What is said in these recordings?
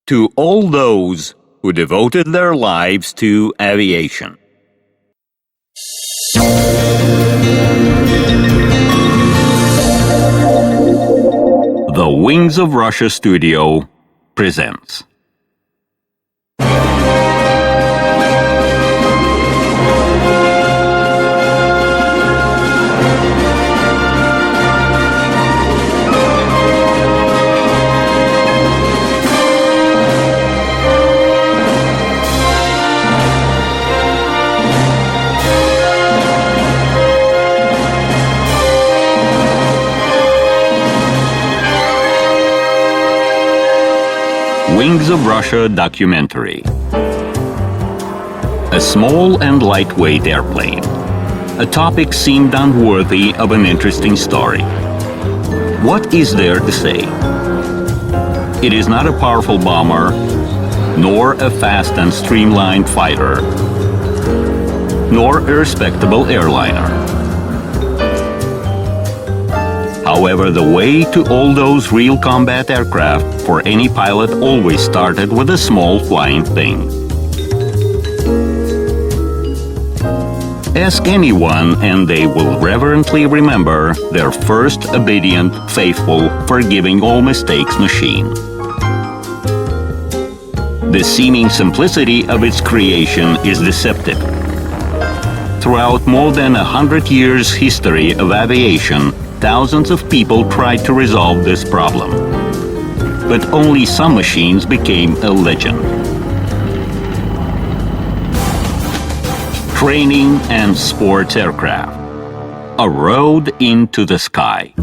to all those who devoted their lives to aviation. The Wings of Russia studio presents. Wings of Russia documentary. A small and lightweight airplane. A topic seemed unworthy of an interesting story. What is there to say? It is not a powerful bomber, nor a fast and streamlined fighter, nor a respectable airliner. However, the way to all those real combat aircraft for any pilot always started with a small flying thing. Ask anyone and they will reverently remember their first obedient, faithful, forgiving all mistakes machine. The seeming simplicity of its creation is deceptive. Throughout more than 100 years' history of aviation, thousands of people tried to resolve this problem. But only some machines became a legend. Training and sports aircraft. A road into the sky.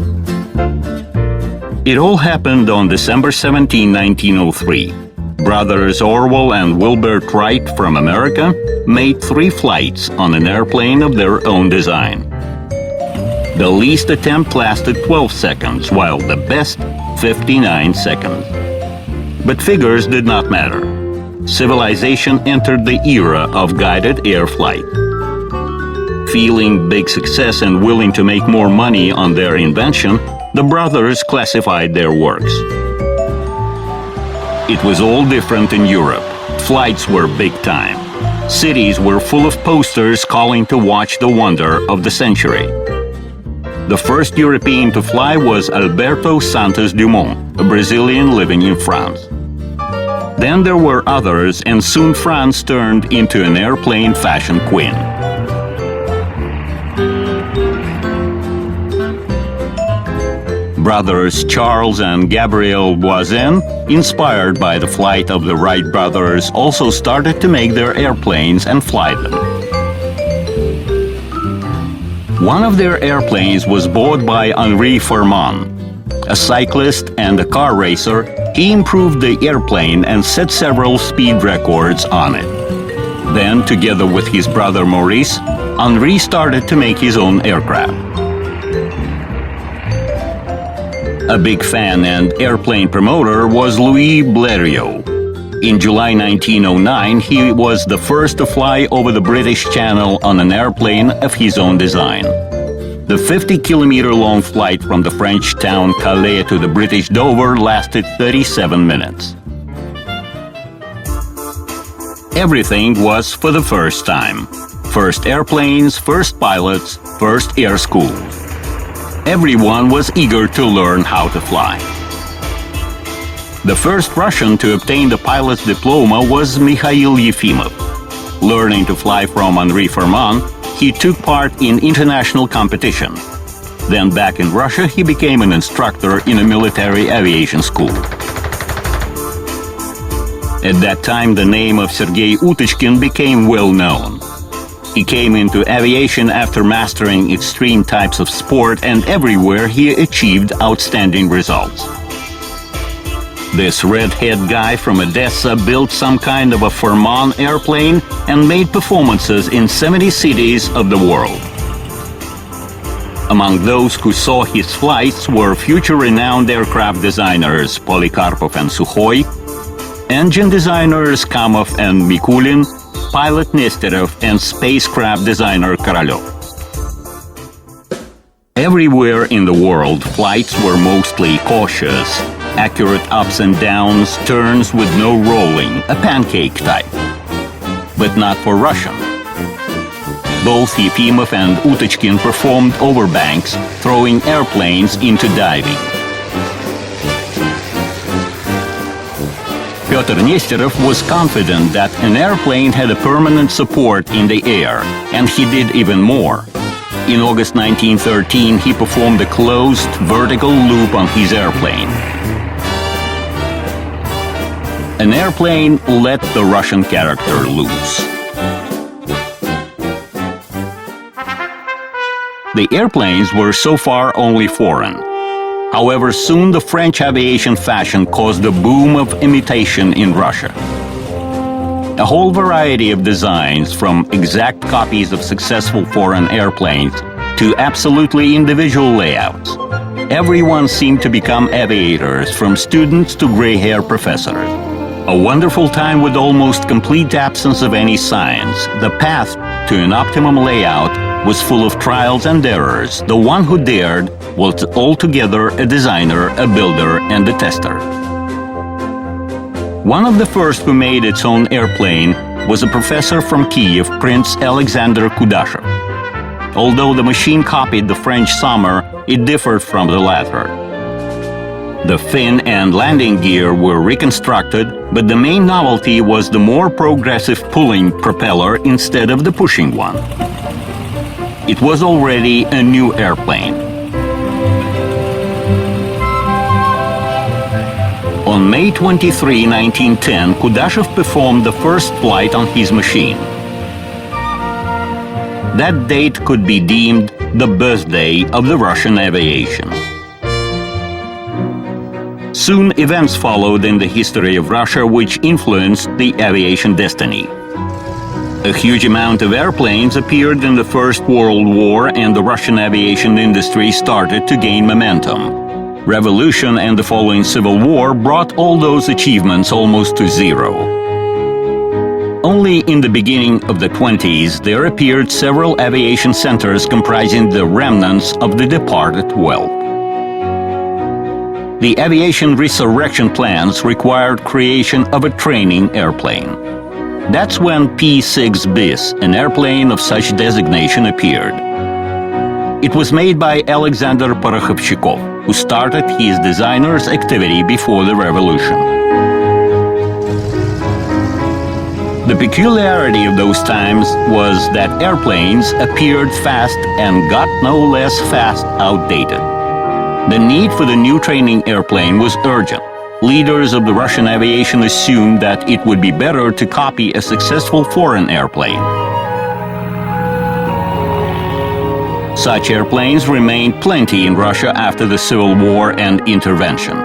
It all happened on December 17, 1903. Brothers Orwell and Wilbert Wright from America made 3 flights on an airplane of their own design. The least attempt lasted 12 seconds, while the best 59 seconds. But figures did not matter. Civilization entered the era of guided air flight. Feeling big success and willing to make more money on their invention, the brothers classified their works. It was all different in Europe. Flights were big time. Cities were full of posters calling to watch the wonder of the century. The first European to fly was Alberto Santos Dumont, a Brazilian living in France. Then there were others, and soon France turned into an airplane fashion queen. Brothers Charles and Gabriel Voisin, inspired by the flight of the Wright brothers, also started to make their airplanes and fly them. One of their airplanes was bought by Henri Farman. A cyclist and a car racer, he improved the airplane and set several speed records on it. Then, together with his brother Maurice, Henri started to make his own aircraft. A big fan and airplane promoter was Louis Blériot. In July 1909, he was the first to fly over the British Channel on an airplane of his own design. The 50-kilometer-long flight from the French town Calais to the British Dover lasted 37 minutes. Everything was for the first time. First airplanes, first pilots, first air schools. Everyone was eager to learn how to fly. The first Russian to obtain the pilot's diploma was Mikhail Yefimov. Learning to fly from Henri Farman, he took part in international competition. Then back in Russia, he became an instructor in a military aviation school. At that time, the name of Sergei Utochkin became well known. He came into aviation after mastering extreme types of sport, and everywhere he achieved outstanding results. This red-haired guy from Odessa built some kind of a Farman airplane and made performances in 70 cities of the world. Among those who saw his flights were future renowned aircraft designers Polikarpov and Sukhoi, engine designers Kamov and Mikulin, pilot Nesterov, and spacecraft designer Korolev. Everywhere in the world, flights were mostly cautious. accurate ups and downs, turns with no rolling, a pancake type. But not for Russian. Both Yefimov and Utочkin performed overbanks, throwing airplanes into diving. Pyotr Nesterov was confident that an airplane had a permanent support in the air, and he did even more. In August 1913, he performed a closed vertical loop on his airplane. An airplane let the Russian character loose. The airplanes were so far only foreign. However, soon the French aviation fashion caused a boom of imitation in Russia. A whole variety of designs, from exact copies of successful foreign airplanes to absolutely individual layouts. Everyone seemed to become aviators, from students to gray-hair professors. A wonderful time with almost complete absence of any science. The path to an optimum layout was full of trials and errors. The one who dared was altogether a designer, a builder, and a tester. One of the first who made its own airplane was a professor from Kiev, Prince Alexander Kudashov. Although the machine copied the French Sommer, it differed from the latter. The fin and landing gear were reconstructed, but the main novelty was the more progressive pulling propeller instead of the pushing one. It was already a new airplane. On May 23, 1910, Kudashov performed the first flight on his machine. That date could be deemed the birthday of the Russian aviation. Soon events followed in the history of Russia which influenced the aviation destiny. A huge amount of airplanes appeared in the First World War, and the Russian aviation industry started to gain momentum. Revolution and the following Civil War brought all those achievements almost to zero. Only in the beginning of the 20s there appeared several aviation centers comprising the remnants of the departed wealth. The aviation resurrection plans required creation of a training airplane. That's when P-6 bis, an airplane of such designation, appeared. It was made by Alexander Porokhovchikov, who started his designer's activity before the revolution. The peculiarity of those times was that airplanes appeared fast and got no less fast outdated. The need for the new training airplane was urgent. Leaders of the Russian aviation assumed that it would be better to copy a successful foreign airplane. Such airplanes remained plenty in Russia after the Civil War and intervention.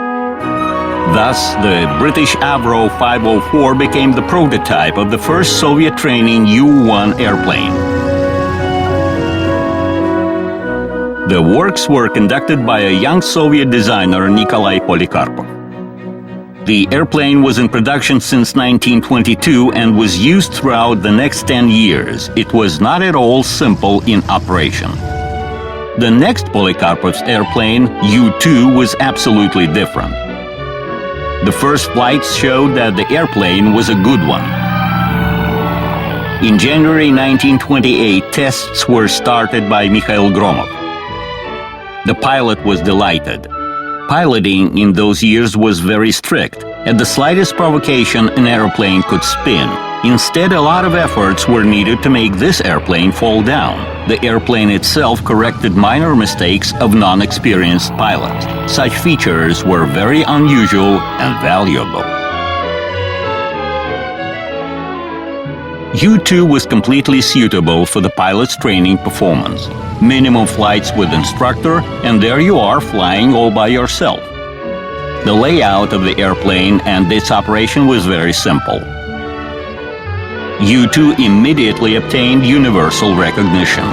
Thus, the British Avro 504 became the prototype of the first Soviet training U-1 airplane. The works were conducted by a young Soviet designer, Nikolai Polikarpov. The airplane was in production since 1922 and was used throughout the next 10 years. It was not at all simple in operation. The next Polikarpov's airplane, U-2, was absolutely different. The first flights showed that the airplane was a good one. In January 1928, tests were started by Mikhail Gromov. The pilot was delighted. Piloting in those years was very strict. At the slightest provocation, an airplane could spin. Instead, a lot of efforts were needed to make this airplane fall down. The airplane itself corrected minor mistakes of non-experienced pilots. Such features were very unusual and valuable. U-2 was completely suitable for the pilot's training performance. Minimum flights with instructor, and there you are flying all by yourself. The layout of the airplane and its operation was very simple. U-2 immediately obtained universal recognition.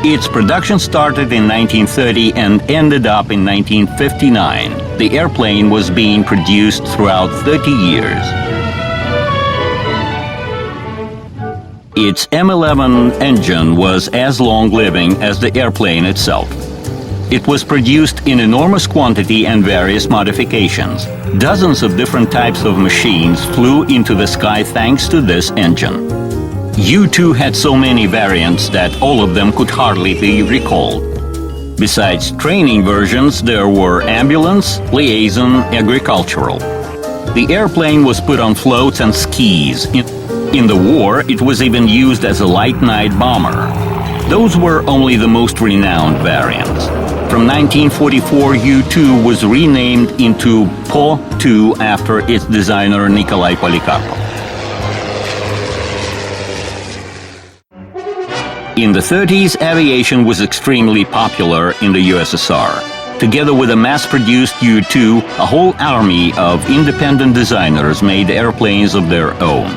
Its production started in 1930 and ended up in 1959. The airplane was being produced throughout 30 years. Its M11 engine was as long-living as the airplane itself. It was produced in enormous quantity and various modifications. Dozens of different types of machines flew into the sky thanks to this engine. U-2 had so many variants that all of them could hardly be recalled. Besides training versions, there were ambulance, liaison, agricultural. The airplane was put on floats and skis. In the war, it was even used as a light night bomber. Those were only the most renowned variants. From 1944, U-2 was renamed into Po-2 after its designer Nikolai Polikarpov. In the 30s, aviation was extremely popular in the USSR. Together with a mass-produced U-2, a whole army of independent designers made airplanes of their own.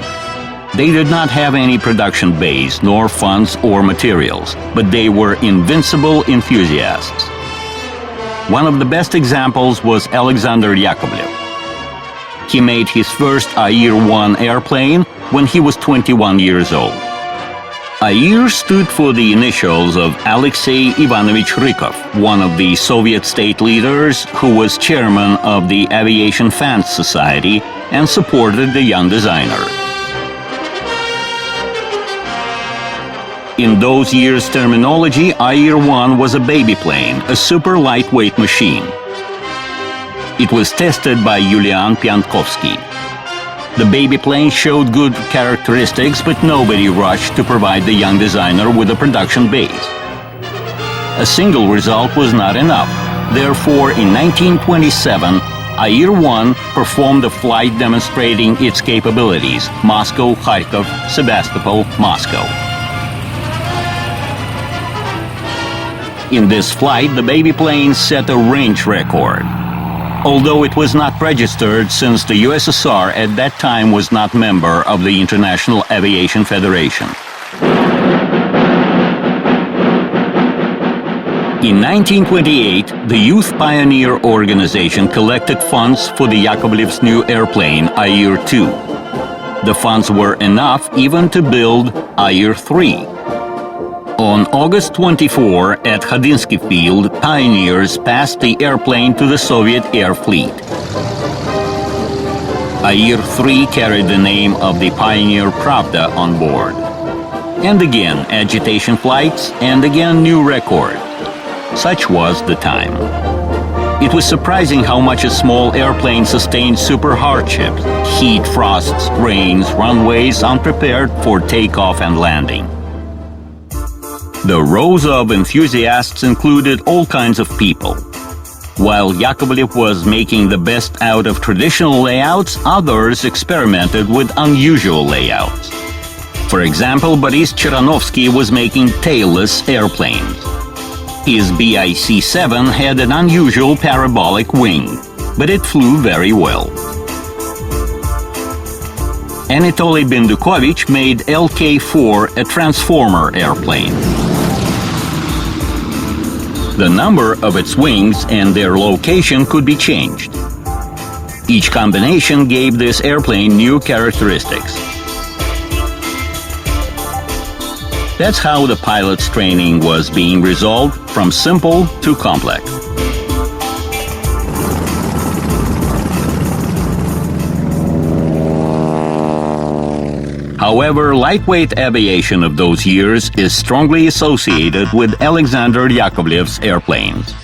They did not have any production base, nor funds or materials, but they were invincible enthusiasts. One of the best examples was Alexander Yakovlev. He made his first Air-1 airplane when he was 21 years old. Air stood for the initials of Alexei Ivanovich Rykov, one of the Soviet state leaders who was chairman of the Aviation Fans Society and supported the young designer. In those years' terminology, Air-1 was a baby plane, a super lightweight machine. It was tested by Yulian Piankovsky. The baby plane showed good characteristics, but nobody rushed to provide the young designer with a production base. A single result was not enough. Therefore, in 1927, Air-1 performed a flight demonstrating its capabilities: Moscow, Kharkov, Sebastopol, Moscow. In this flight, the baby plane set a range record. Although it was not registered, since the USSR at that time was not member of the International Aviation Federation. In 1928, the Youth Pioneer Organization collected funds for the Yakovlev's new airplane, Air-2. The funds were enough even to build Air-3. On August 24, at Khadinsky Field, pioneers passed the airplane to the Soviet air fleet. Air-3 carried the name of the pioneer Pravda on board. And again, agitation flights, and again, new record. Such was the time. It was surprising how much a small airplane sustained super hardships: heat, frosts, rains, runways unprepared for takeoff and landing. The rows of enthusiasts included all kinds of people. While Yakovlev was making the best out of traditional layouts, others experimented with unusual layouts. For example, Boris Cheranovsky was making tailless airplanes. His BIC-7 had an unusual parabolic wing, but it flew very well. Anatoly Bindukovich made LK-4, a transformer airplane. The number of its wings and their location could be changed. Each combination gave this airplane new characteristics. That's how the pilot's training was being resolved from simple to complex. However, lightweight aviation of those years is strongly associated with Alexander Yakovlev's airplanes.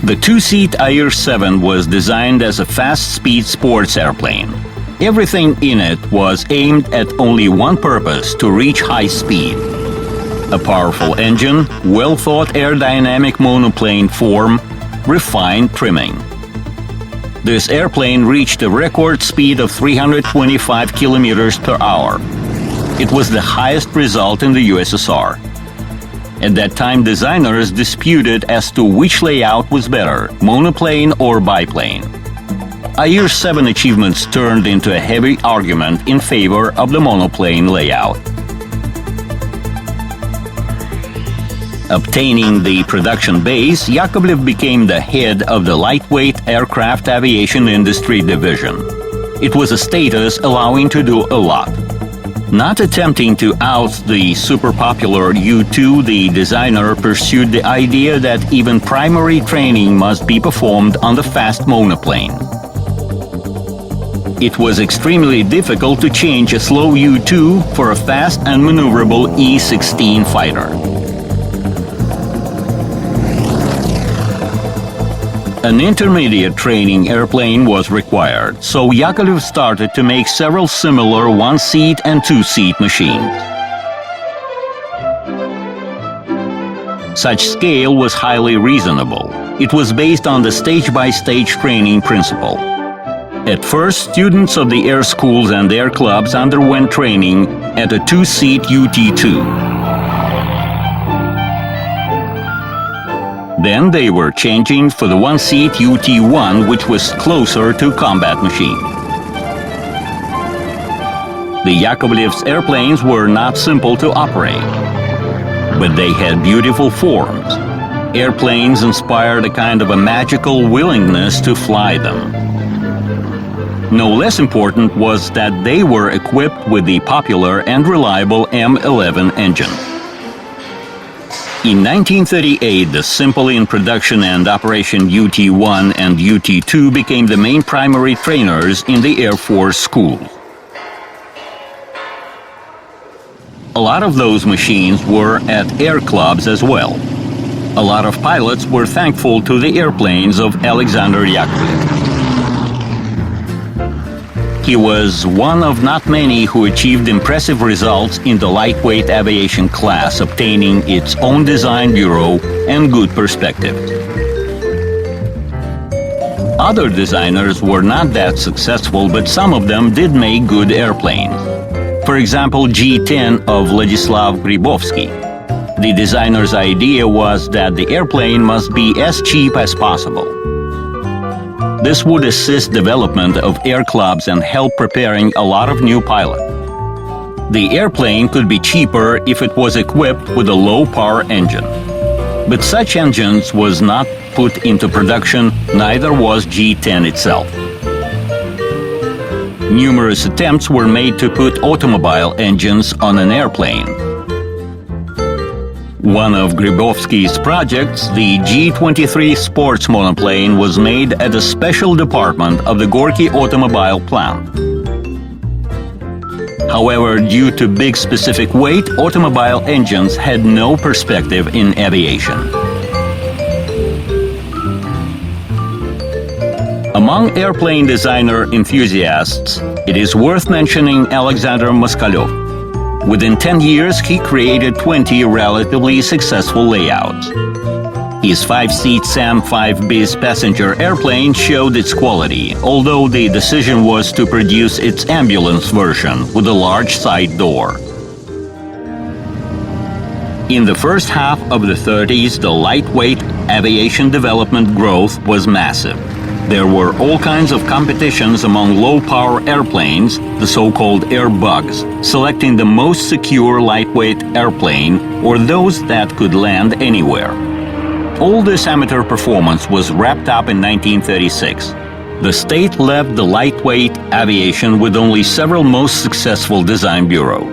The two-seat Air-7 was designed as a fast-speed sports airplane. Everything in it was aimed at only one purpose: to reach high speed. A powerful engine, well-thought aerodynamic monoplane form, refined trimming. This airplane reached a record speed of 325 kilometers per hour. It was the highest result in the USSR. At that time, designers disputed as to which layout was better, monoplane or biplane. Air-7 achievements turned into a heavy argument in favor of the monoplane layout. Obtaining the production base, Yakovlev became the head of the lightweight aircraft aviation industry division. It was a status allowing to do a lot. Not attempting to oust the super-popular U-2, the designer pursued the idea that even primary training must be performed on the fast monoplane. It was extremely difficult to change a slow U-2 for a fast and maneuverable E-16 fighter. An intermediate training airplane was required, so Yakovlev started to make several similar one-seat and two-seat machines. Such scale was highly reasonable. It was based on the stage-by-stage training principle. At first, students of the air schools and air clubs underwent training at a two-seat UT-2. Then they were changing for the one-seat UT-1, which was closer to combat machine. The Yakovlev's airplanes were not simple to operate, but they had beautiful forms. Airplanes inspired a kind of a magical willingness to fly them. No less important was that they were equipped with the popular and reliable M11 engine. In 1938, the simple in production and operation UT-1 and UT-2 became the main primary trainers in the Air Force schools. A lot of those machines were at air clubs as well. A lot of pilots were thankful to the airplanes of Alexander Yakovlev. He was one of not many who achieved impressive results in the lightweight aviation class, obtaining its own design bureau and good perspectives. Other designers were not that successful, but some of them did make good airplanes. For example, G-10 of Vladislav Gribovsky. The designer's idea was that the airplane must be as cheap as possible. This would assist development of air clubs and help preparing a lot of new pilots. The airplane could be cheaper if it was equipped with a low-power engine. But such engines was not put into production, neither was G-10 itself. Numerous attempts were made to put automobile engines on an airplane. One of Gribovsky's projects, the G-23 sports monoplane, was made at a special department of the Gorky automobile plant. However, due to big specific weight, automobile engines had no perspective in aviation. Among airplane designer enthusiasts, it is worth mentioning Alexander Moskalyov. Within 10 years, he created 20 relatively successful layouts. His 5-seat SAM-5 bis passenger airplane showed its quality, although the decision was to produce its ambulance version with a large side door. In the first half of the 30s, the lightweight aviation development growth was massive. There were all kinds of competitions among low-power airplanes, the so-called air bugs, selecting the most secure lightweight airplane or those that could land anywhere. All this amateur performance was wrapped up in 1936. The state left the lightweight aviation with only several most successful design bureaus.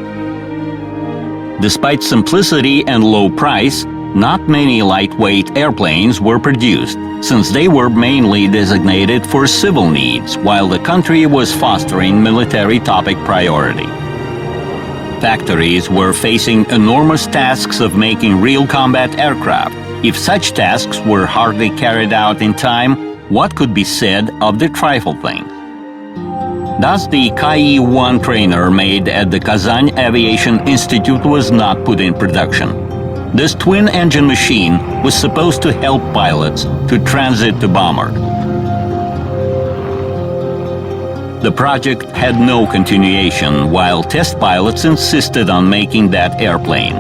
Despite simplicity and low price, not many lightweight airplanes were produced, since they were mainly designated for civil needs, while the country was fostering military topic priority. Factories were facing enormous tasks of making real combat aircraft. If such tasks were hardly carried out in time, what could be said of the trifle things? Thus, the Ki-1 trainer made at the Kazan Aviation Institute was not put in production. This twin-engine machine was supposed to help pilots to transit to bomber. The project had no continuation, while test pilots insisted on making that airplane.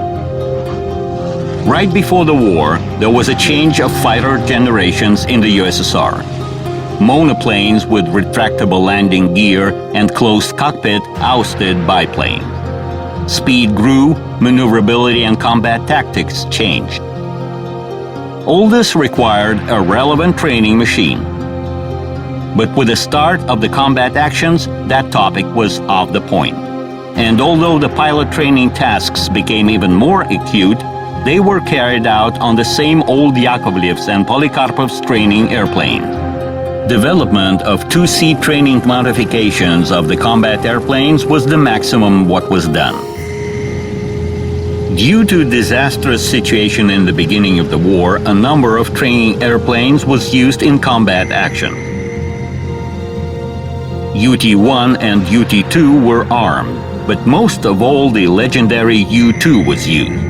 Right before the war, there was a change of fighter generations in the USSR. Monoplanes with retractable landing gear and closed cockpit ousted biplanes. Speed grew, maneuverability and combat tactics changed. All this required a relevant training machine. But with the start of the combat actions, that topic was off the point. And although the pilot training tasks became even more acute, they were carried out on the same old Yakovlev's and Polikarpov's training airplane. Development of two-seat training modifications of the combat airplanes was the maximum what was done. Due to disastrous situation in the beginning of the war, a number of training airplanes was used in combat action. UT-1 and UT-2 were armed, but most of all the legendary U-2 was used.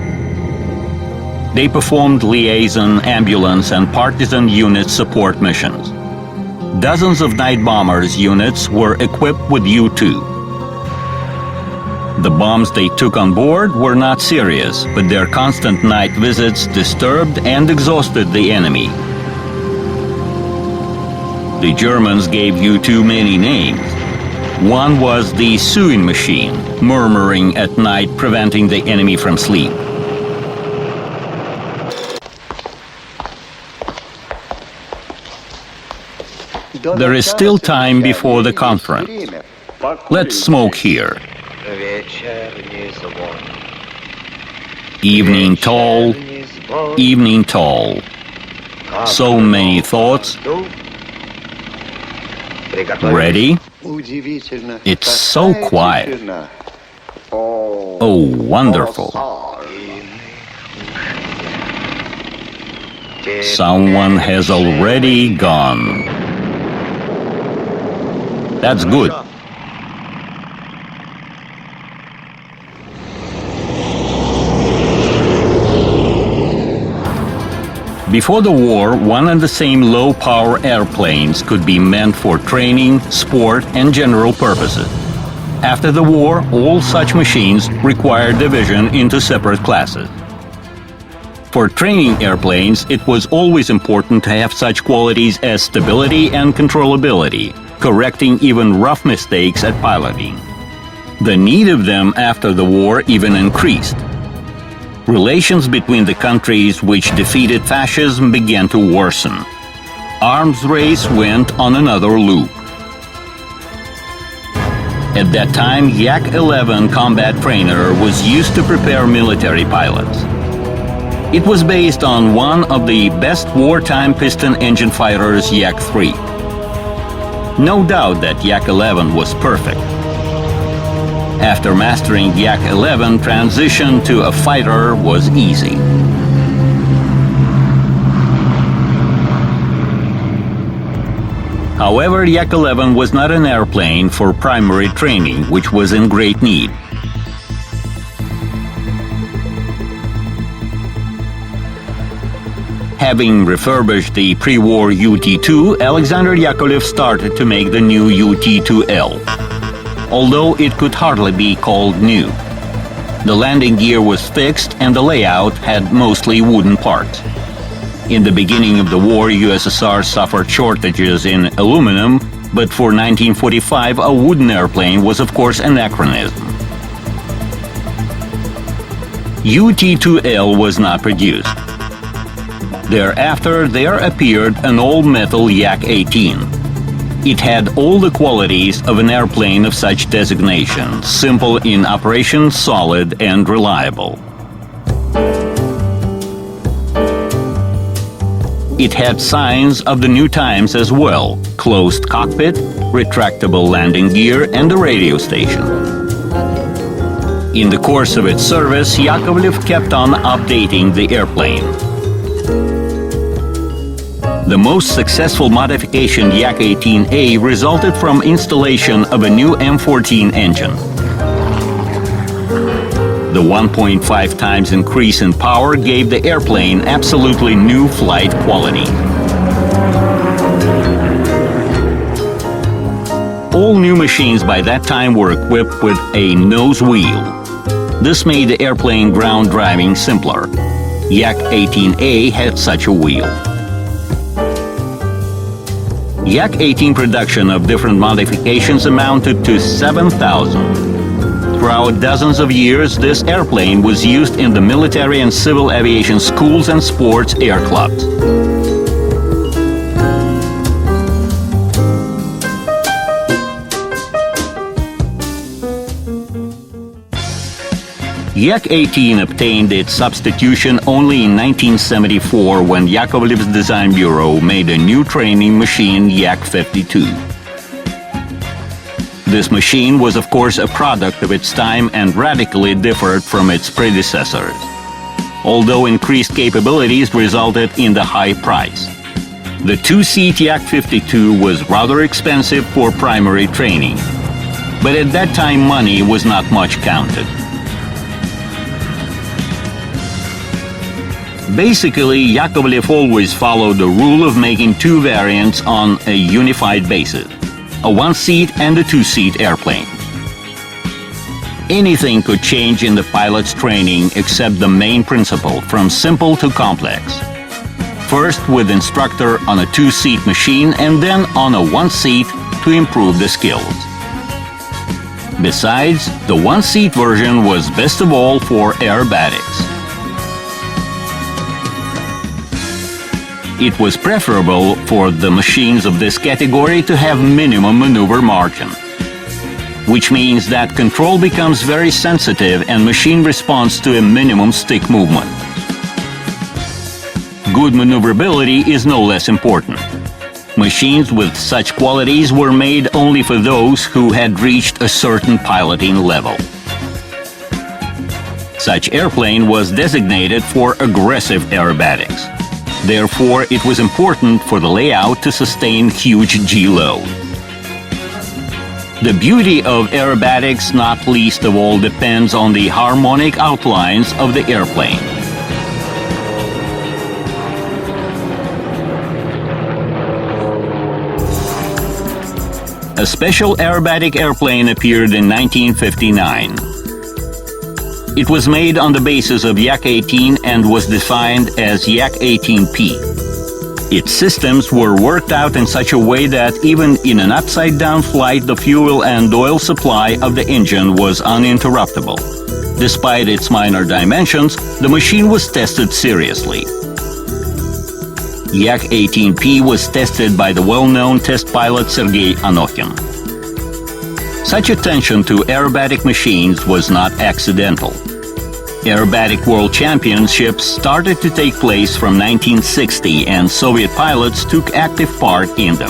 They performed liaison, ambulance, and partisan unit support missions. Dozens of night bombers units were equipped with U-2. The bombs they took on board were not serious, but their constant night visits disturbed and exhausted the enemy. The Germans gave U-2 many names. One was the sewing machine, murmuring at night, preventing the enemy from sleep. There is still time before the conference. Let's smoke here. Evening tall, evening tall. So many thoughts. Ready? It's so quiet. Oh, wonderful. Someone has already gone. That's good. Before the war, one and the same low-power airplanes could be meant for training, sport, and general purposes. After the war, all such machines required division into separate classes. For training airplanes, it was always important to have such qualities as stability and controllability, correcting even rough mistakes at piloting. The need of them after the war even increased. Relations between the countries which defeated fascism began to worsen. Arms race went on another loop. At that time, Yak-11 combat trainer was used to prepare military pilots. It was based on one of the best wartime piston engine fighters, Yak-3. No doubt that Yak-11 was perfect. After mastering Yak-11, transition to a fighter was easy. However, Yak-11 was not an airplane for primary training, which was in great need. Having refurbished the pre-war UT-2, Alexander Yakovlev started to make the new UT-2L. Although it could hardly be called new. The landing gear was fixed and the layout had mostly wooden parts. In the beginning of the war, USSR suffered shortages in aluminum, but for 1945 a wooden airplane was of course anachronism. UT-2L was not produced. Thereafter, there appeared an all-metal Yak-18. It had all the qualities of an airplane of such designation, simple in operation, solid and reliable. It had signs of the new times as well: closed cockpit, retractable landing gear, and a radio station. In the course of its service, Yakovlev kept on updating the airplane. The most successful modification, Yak-18A, resulted from installation of a new M14 engine. The 1.5 times increase in power gave the airplane absolutely new flight quality. All new machines by that time were equipped with a nose wheel. This made the airplane ground driving simpler. Yak-18A had such a wheel. Yak-18 production of different modifications amounted to 7,000. Throughout dozens of years, this airplane was used in the military and civil aviation schools and sports air clubs. Yak-18 obtained its substitution only in 1974 when Yakovlev's Design Bureau made a new training machine, Yak-52. This machine was of course a product of its time and radically differed from its predecessors, although increased capabilities resulted in the high price. The two-seat Yak-52 was rather expensive for primary training, but at that time money was not much counted. Basically, Yakovlev always followed the rule of making two variants on a unified basis, a one-seat and a two-seat airplane. Anything could change in the pilot's training except the main principle, from simple to complex. First with instructor on a two-seat machine and then on a one-seat to improve the skills. Besides, the one-seat version was best of all for aerobatics. It was preferable for the machines of this category to have minimum maneuver margin, which means that control becomes very sensitive and machine responds to a minimum stick movement. Good maneuverability is no less important. Machines with such qualities were made only for those who had reached a certain piloting level. Such airplane was designated for aggressive aerobatics. Therefore, it was important for the layout to sustain huge G-load. The beauty of aerobatics, not least of all, depends on the harmonic outlines of the airplane. A special aerobatic airplane appeared in 1959. It was made on the basis of Yak-18 and was defined as Yak-18P. Its systems were worked out in such a way that even in an upside-down flight, the fuel and oil supply of the engine was uninterruptible. Despite its minor dimensions, the machine was tested seriously. Yak-18P was tested by the well-known test pilot Sergei Anokhin. Such attention to aerobatic machines was not accidental. Aerobatic World Championships started to take place from 1960 and Soviet pilots took active part in them.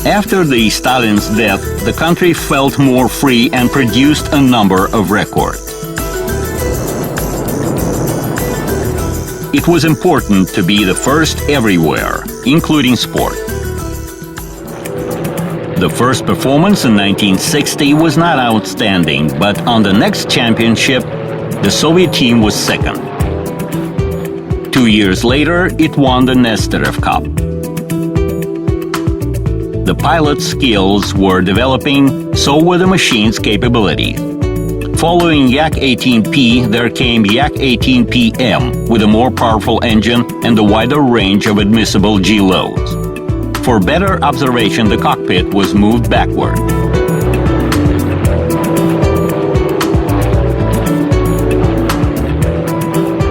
After the Stalin's death, the country felt more free and produced a number of records. It was important to be the first everywhere, including sport. The first performance in 1960 was not outstanding, but on the next championship, the Soviet team was second. 2 years later, it won the Nesterev Cup. The pilot's skills were developing, so were the machine's capabilities. Following Yak-18P, there came Yak-18PM with a more powerful engine and a wider range of admissible G-loads. For better observation, the cockpit was moved backward.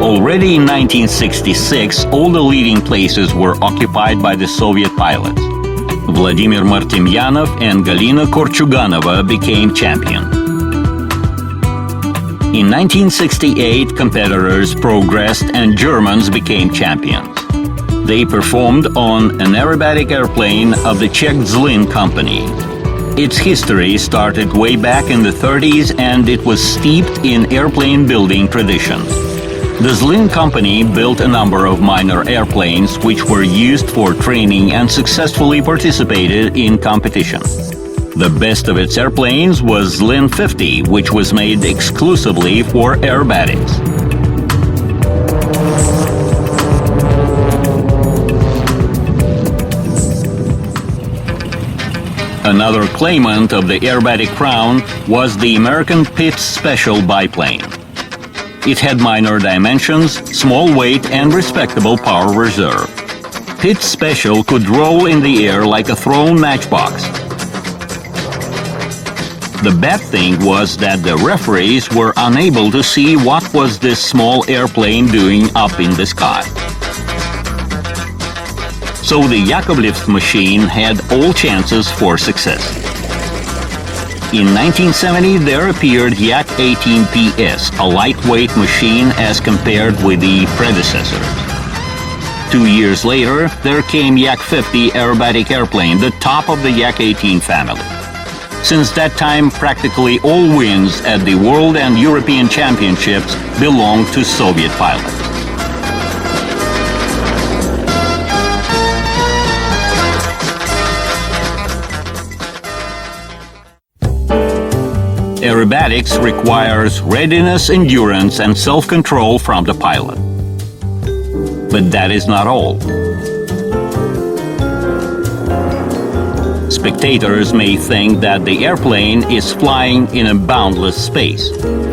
Already in 1966, all the leading places were occupied by the Soviet pilots. Vladimir Martimyanov and Galina Korchuganova became champions. In 1968, competitors progressed and Germans became champions. They performed on an aerobatic airplane of the Czech Zlin company. Its history started way back in the 30s and it was steeped in airplane building traditions. The Zlin company built a number of minor airplanes which were used for training and successfully participated in competition. The best of its airplanes was Zlin 50, which was made exclusively for aerobatics. Another claimant of the aerobatic crown was the American Pitts Special biplane. It had minor dimensions, small weight, and respectable power reserve. Pitts Special could roll in the air like a thrown matchbox. The bad thing was that the referees were unable to see what was this small airplane doing up in the sky. So the Yakovlev's machine had all chances for success. In 1970, there appeared Yak-18PS, a lightweight machine as compared with the predecessors. 2 years later, there came Yak-50 aerobatic airplane, the top of the Yak-18 family. Since that time, practically all wins at the World and European Championships belong to Soviet pilots. Aerobatics requires readiness, endurance, and self-control from the pilot. But that is not all. Spectators may think that the airplane is flying in a boundless space,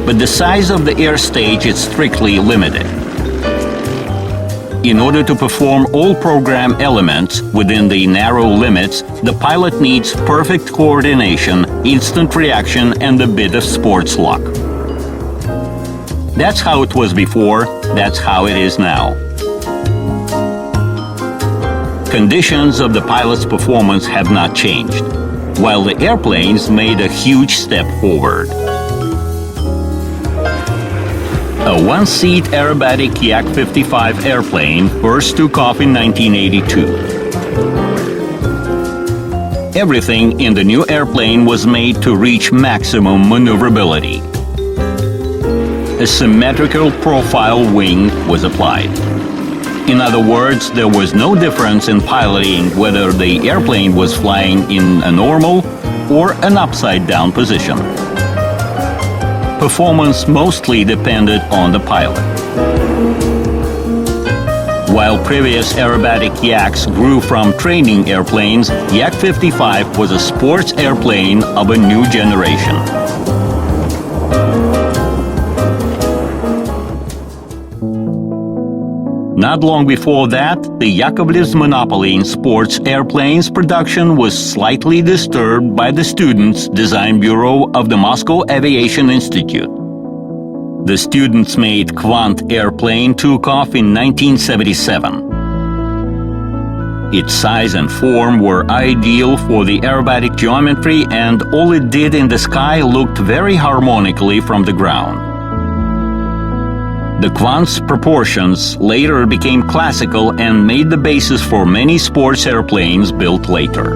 but the size of the air stage is strictly limited. In order to perform all program elements within the narrow limits, the pilot needs perfect coordination, instant reaction, and a bit of sports luck. That's how it was before, that's how it is now. Conditions of the pilot's performance have not changed, while the airplanes made a huge step forward. A one-seat aerobatic Yak-55 airplane first took off in 1982. Everything in the new airplane was made to reach maximum maneuverability. A symmetrical profile wing was applied. In other words, there was no difference in piloting whether the airplane was flying in a normal or an upside-down position. Performance mostly depended on the pilot. While previous aerobatic Yaks grew from training airplanes, Yak-55 was a sports airplane of a new generation. Not long before that, the Yakovlev's monopoly in sports airplanes production was slightly disturbed by the Students' Design Bureau of the Moscow Aviation Institute. The students-made Kvant airplane took off in 1977. Its size and form were ideal for the aerobatic geometry, and all it did in the sky looked very harmonically from the ground. The Kvant's proportions later became classical and made the basis for many sports airplanes built later.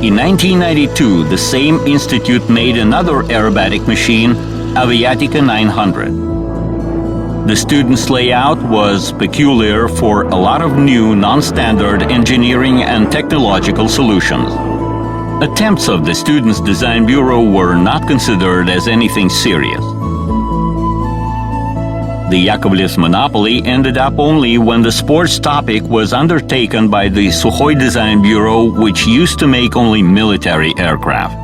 In 1992, the same institute made another aerobatic machine, Aviatica 900. The students' layout was peculiar for a lot of new, non-standard engineering and technological solutions. Attempts of the Students' Design Bureau were not considered as anything serious. The Yakovlev's monopoly ended up only when the sports topic was undertaken by the Sukhoi Design Bureau, which used to make only military aircraft.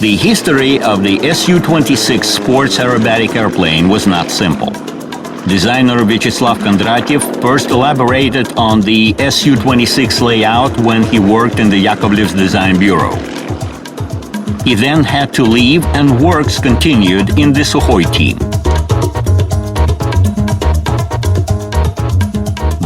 The history of the Su-26 sports aerobatic airplane was not simple. Designer Vyacheslav Kondratyev first elaborated on the Su-26 layout when he worked in the Yakovlev's Design Bureau. He then had to leave, and works continued in the Sukhoi team.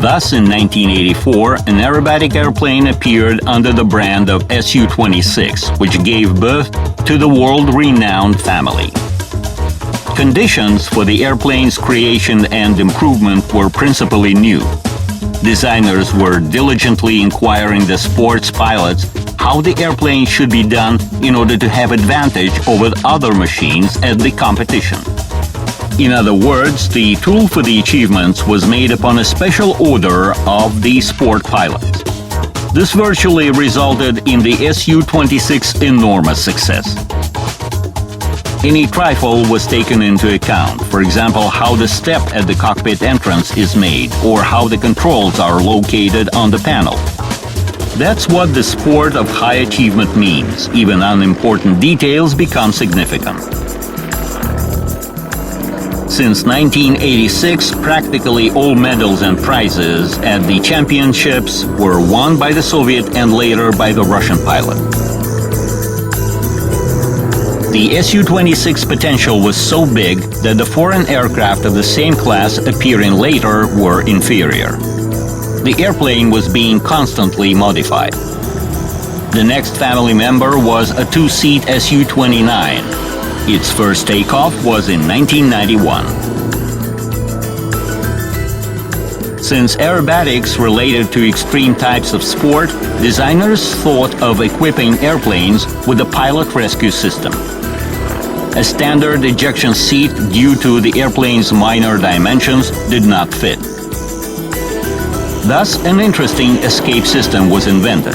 Thus, in 1984, an aerobatic airplane appeared under the brand of Su-26, which gave birth to the world-renowned family. Conditions for the airplane's creation and improvement were principally new. Designers were diligently inquiring the sports pilots how the airplane should be done in order to have advantage over other machines at the competition. In other words, the tool for the achievements was made upon a special order of the sport pilots. This virtually resulted in the Su-26's enormous success. Any trifle was taken into account, for example, how the step at the cockpit entrance is made, or how the controls are located on the panel. That's what the sport of high achievement means. Even unimportant details become significant. Since 1986, practically all medals and prizes at the championships were won by the Soviet and later by the Russian pilot. The Su-26 potential was so big that the foreign aircraft of the same class appearing later were inferior. The airplane was being constantly modified. The next family member was a two-seat Su-29. Its first takeoff was in 1991. Since aerobatics related to extreme types of sport, designers thought of equipping airplanes with a pilot rescue system. A standard ejection seat, due to the airplane's minor dimensions, did not fit. Thus, an interesting escape system was invented.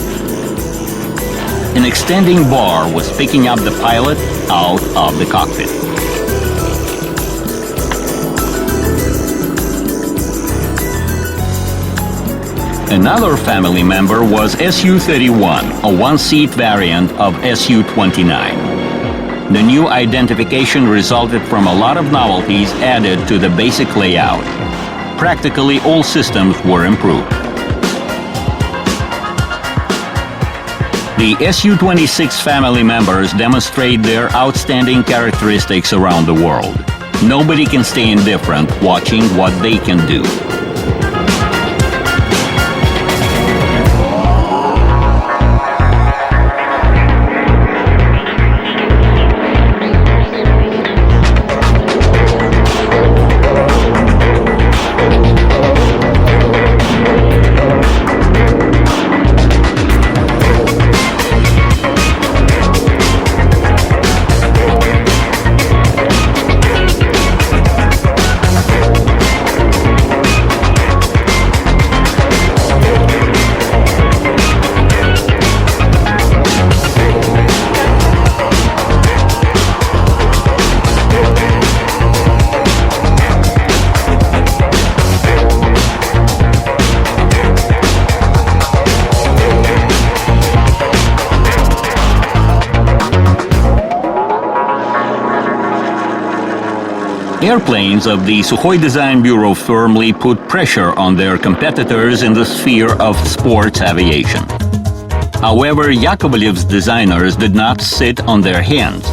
An extending bar was picking up the pilot out of the cockpit. Another family member was Su-31, a one-seat variant of Su-29. The new identification resulted from a lot of novelties added to the basic layout. Practically all systems were improved. The Su-26 family members demonstrate their outstanding characteristics around the world. Nobody can stay indifferent watching what they can do. Airplanes of the Sukhoi Design Bureau firmly put pressure on their competitors in the sphere of sports aviation. However, Yakovlev's designers did not sit on their hands.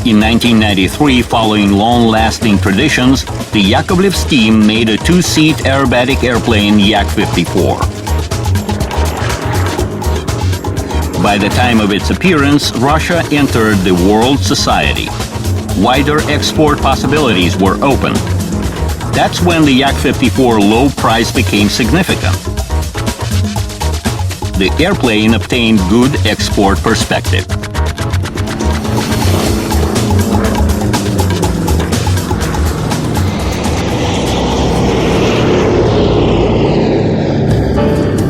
In 1993, following long-lasting traditions, the Yakovlev's team made a two-seat aerobatic airplane Yak-54. By the time of its appearance, Russia entered the world society. Wider export possibilities were open. That's when the Yak-54 low price became significant. The airplane obtained good export perspective.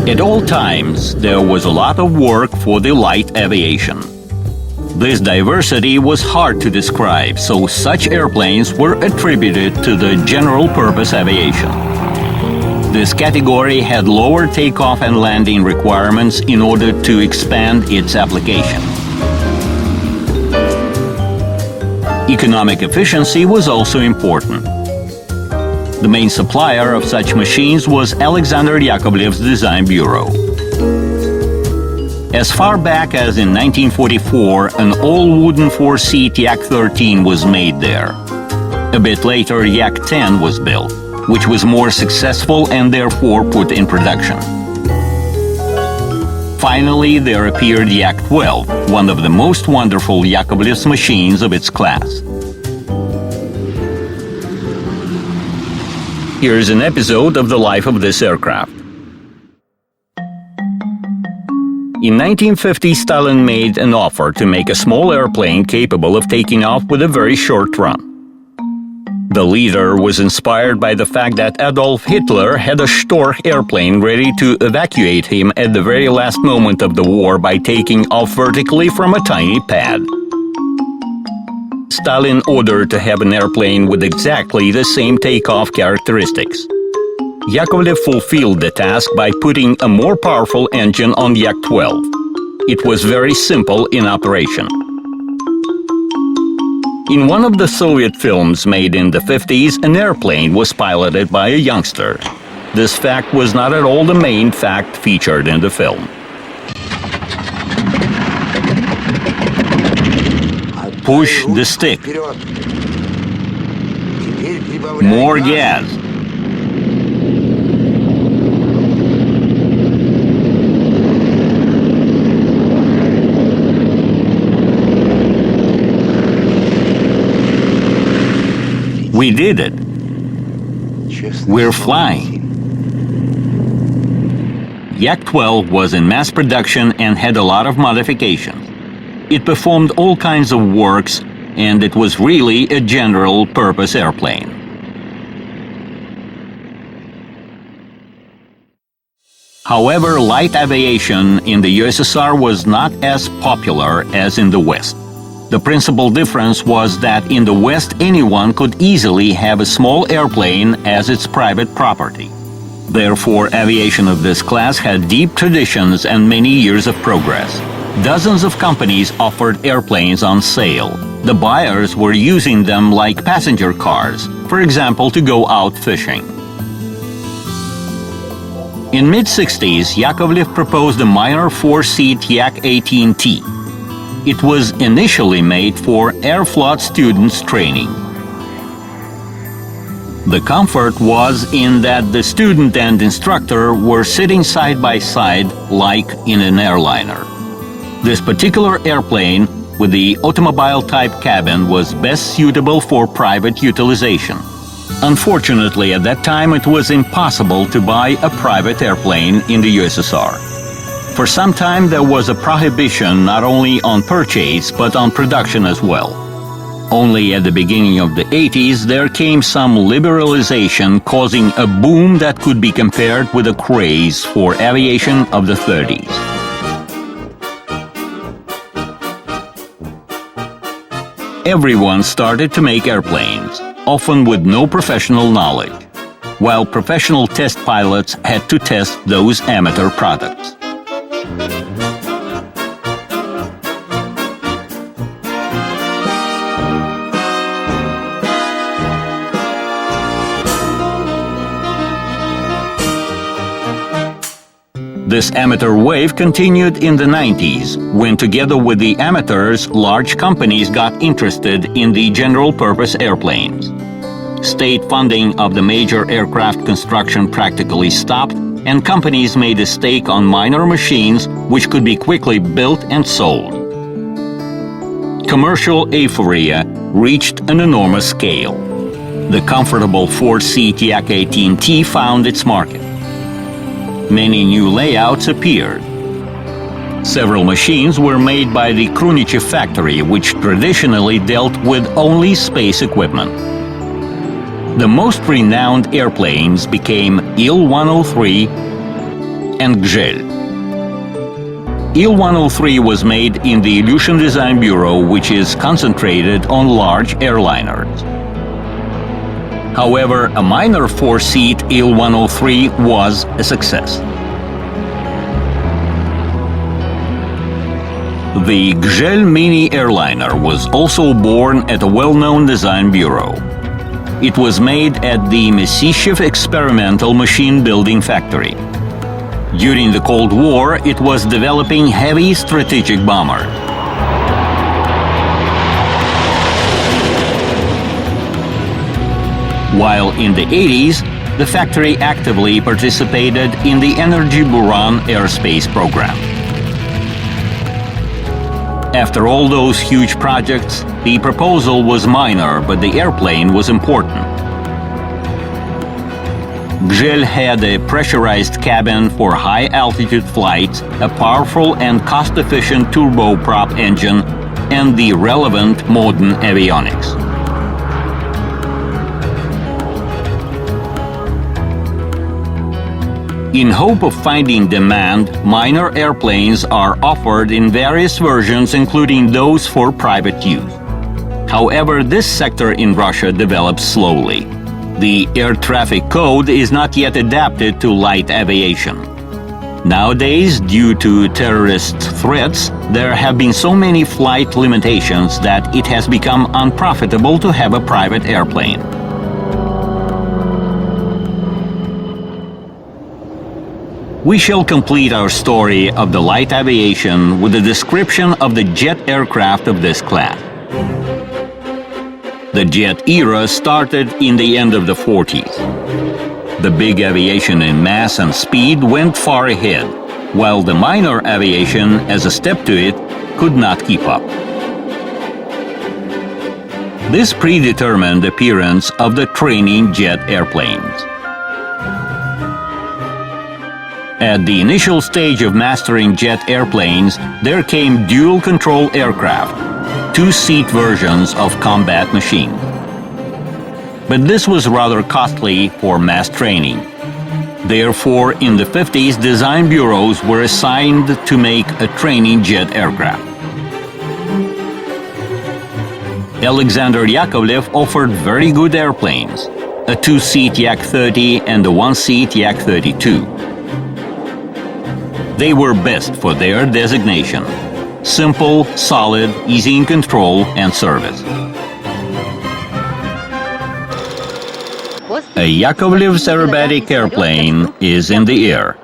At all times, there was a lot of work for the light aviation. This diversity was hard to describe, so such airplanes were attributed to the general-purpose aviation. This category had lower takeoff and landing requirements in order to expand its application. Economic efficiency was also important. The main supplier of such machines was Alexander Yakovlev's Design Bureau. As far back as in 1944, an all-wooden four-seat Yak-13 was made there. A bit later, Yak-10 was built, which was more successful and therefore put in production. Finally, there appeared Yak-12, one of the most wonderful Yakovlev's machines of its class. Here's an episode of the life of this aircraft. In 1950, Stalin made an offer to make a small airplane capable of taking off with a very short run. The leader was inspired by the fact that Adolf Hitler had a Storch airplane ready to evacuate him at the very last moment of the war by taking off vertically from a tiny pad. Stalin ordered to have an airplane with exactly the same takeoff characteristics. Yakovlev fulfilled the task by putting a more powerful engine on Yak-12. It was very simple in operation. In one of the Soviet films made in the 50s, an airplane was piloted by a youngster. This fact was not at all the main fact featured in the film. Push the stick. More gas. We did it. We're flying. Yak-12 was in mass production and had a lot of modifications. It performed all kinds of works, and it was really a general-purpose airplane. However, light aviation in the USSR was not as popular as in the West. The principal difference was that in the West anyone could easily have a small airplane as its private property. Therefore, aviation of this class had deep traditions and many years of progress. Dozens of companies offered airplanes on sale. The buyers were using them like passenger cars, for example, to go out fishing. In mid-60s, Yakovlev proposed a minor four-seat Yak-18T. It was initially made for Airflot students training. The comfort was in that the student and instructor were sitting side by side like in an airliner. This particular airplane with the automobile-type cabin was best suitable for private utilization. Unfortunately, at that time it was impossible to buy a private airplane in the USSR. For some time there was a prohibition not only on purchase but on production as well. Only at the beginning of the 80s there came some liberalization, causing a boom that could be compared with a craze for aviation of the 30s. Everyone started to make airplanes, often with no professional knowledge, while professional test pilots had to test those amateur products. This amateur wave continued in the 90s, when together with the amateurs, large companies got interested in the general-purpose airplanes. State funding of the major aircraft construction practically stopped, and companies made a stake on minor machines which could be quickly built and sold. Commercial euphoria reached an enormous scale. The comfortable four-seat Yak-18T found its market. Many new layouts appeared. Several machines were made by the Krunichev factory, which traditionally dealt with only space equipment. The most renowned airplanes became Il-103 and Gzhel. Il-103 was made in the Ilyushin Design Bureau, which is concentrated on large airliners. However, a minor four-seat Il-103 was a success. The Gzhel mini airliner was also born at a well-known design bureau. It was made at the Mesishev Experimental Machine Building Factory. During the Cold War, it was developing heavy strategic bombers. While in the 80s, the factory actively participated in the Energy Buran airspace program. After all those huge projects, the proposal was minor, but the airplane was important. Gzhel had a pressurized cabin for high-altitude flights, a powerful and cost-efficient turboprop engine, and the relevant modern avionics. In hope of finding demand, minor airplanes are offered in various versions, including those for private use. However, this sector in Russia develops slowly. The air traffic code is not yet adapted to light aviation. Nowadays, due to terrorist threats, there have been so many flight limitations that it has become unprofitable to have a private airplane. We shall complete our story of the light aviation with a description of the jet aircraft of this class. The jet era started in the end of the 40s. The big aviation in mass and speed went far ahead, while the minor aviation, as a step to it, could not keep up. This predetermined the appearance of the training jet airplanes. At the initial stage of mastering jet airplanes, there came dual-control aircraft, two-seat versions of combat machines. But this was rather costly for mass training. Therefore, in the 50s, design bureaus were assigned to make a training jet aircraft. Alexander Yakovlev offered very good airplanes, a two-seat Yak-30 and a one-seat Yak-32. They were best for their designation: simple, solid, easy in control and service. A Yakovlev's aerobatic airplane is in the air.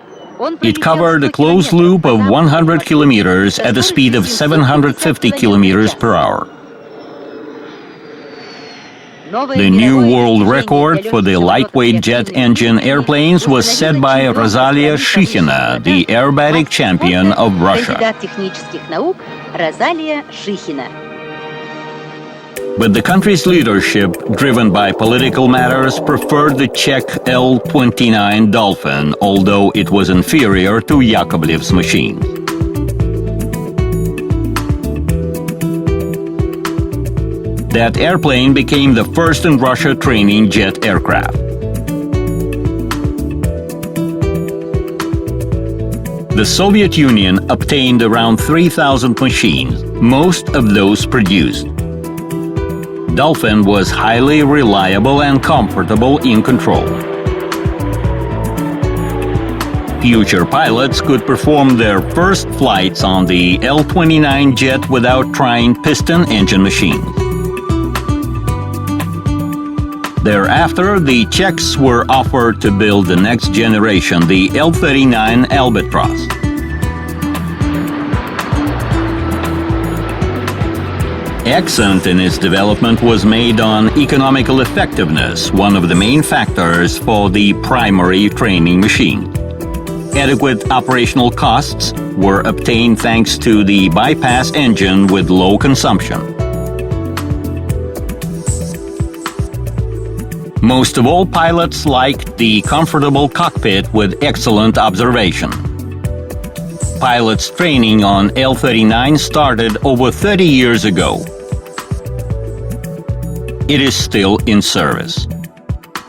It covered a closed loop of 100 kilometers at a speed of 750 kilometers per hour. The new world record for the lightweight jet engine airplanes was set by Rosalia Shikhina, the aerobatic champion of Russia. But the country's leadership, driven by political matters, preferred the Czech L-29 Dolphin, although it was inferior to Yakovlev's machine. That airplane became the first in Russia training jet aircraft. The Soviet Union obtained around 3,000 machines, most of those produced. Dolphin was highly reliable and comfortable in control. Future pilots could perform their first flights on the L-29 jet without trying piston engine machines. Thereafter, the Czechs were offered to build the next generation, the L-39 Albatross. Accent in its development was made on economical effectiveness, one of the main factors for the primary training machine. Adequate operational costs were obtained thanks to the bypass engine with low consumption. Most of all, pilots liked the comfortable cockpit with excellent observation. Pilots training on L-39 started over 30 years ago. It is still in service.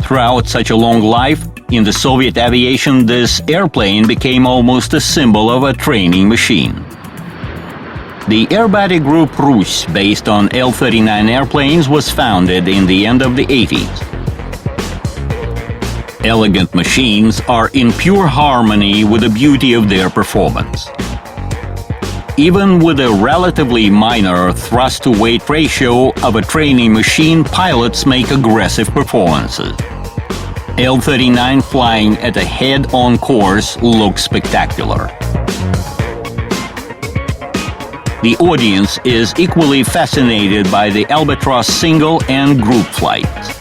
Throughout such a long life, in the Soviet aviation, this airplane became almost a symbol of a training machine. The aerobatic group Rus, based on L-39 airplanes, was founded in the end of the 80s. Elegant machines are in pure harmony with the beauty of their performance. Even with a relatively minor thrust-to-weight ratio of a training machine, pilots make aggressive performances. L-39 flying at a head-on course looks spectacular. The audience is equally fascinated by the Albatross single and group flights.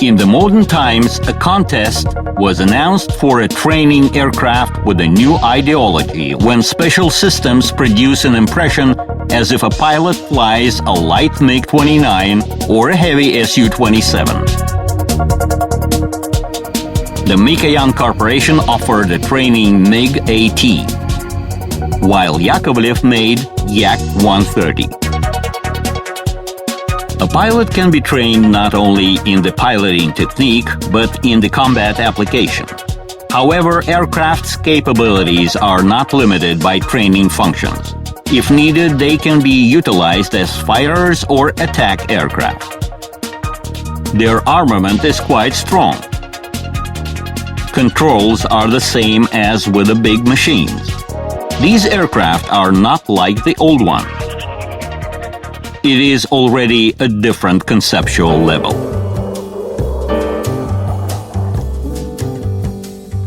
In the modern times, a contest was announced for a training aircraft with a new ideology, when special systems produce an impression as if a pilot flies a light MiG-29 or a heavy Su-27. The Mikoyan Corporation offered a training MiG-AT, while Yakovlev made Yak-130. A pilot can be trained not only in the piloting technique, but in the combat application. However, aircraft's capabilities are not limited by training functions. If needed, they can be utilized as fighters or attack aircraft. Their armament is quite strong. Controls are the same as with the big machines. These aircraft are not like the old ones. It is already a different conceptual level.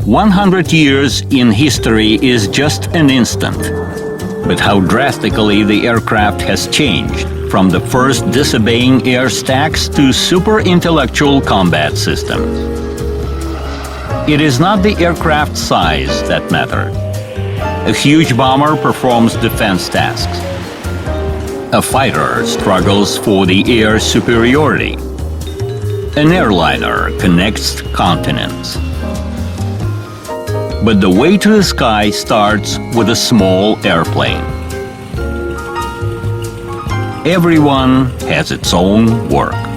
100 years in history is just an instant. But how drastically the aircraft has changed, from the first disobeying air stacks to super-intellectual combat systems. It is not the aircraft size that matters. A huge bomber performs defense tasks. A fighter struggles for the air superiority. An airliner connects continents. But the way to the sky starts with a small airplane. Everyone has its own work.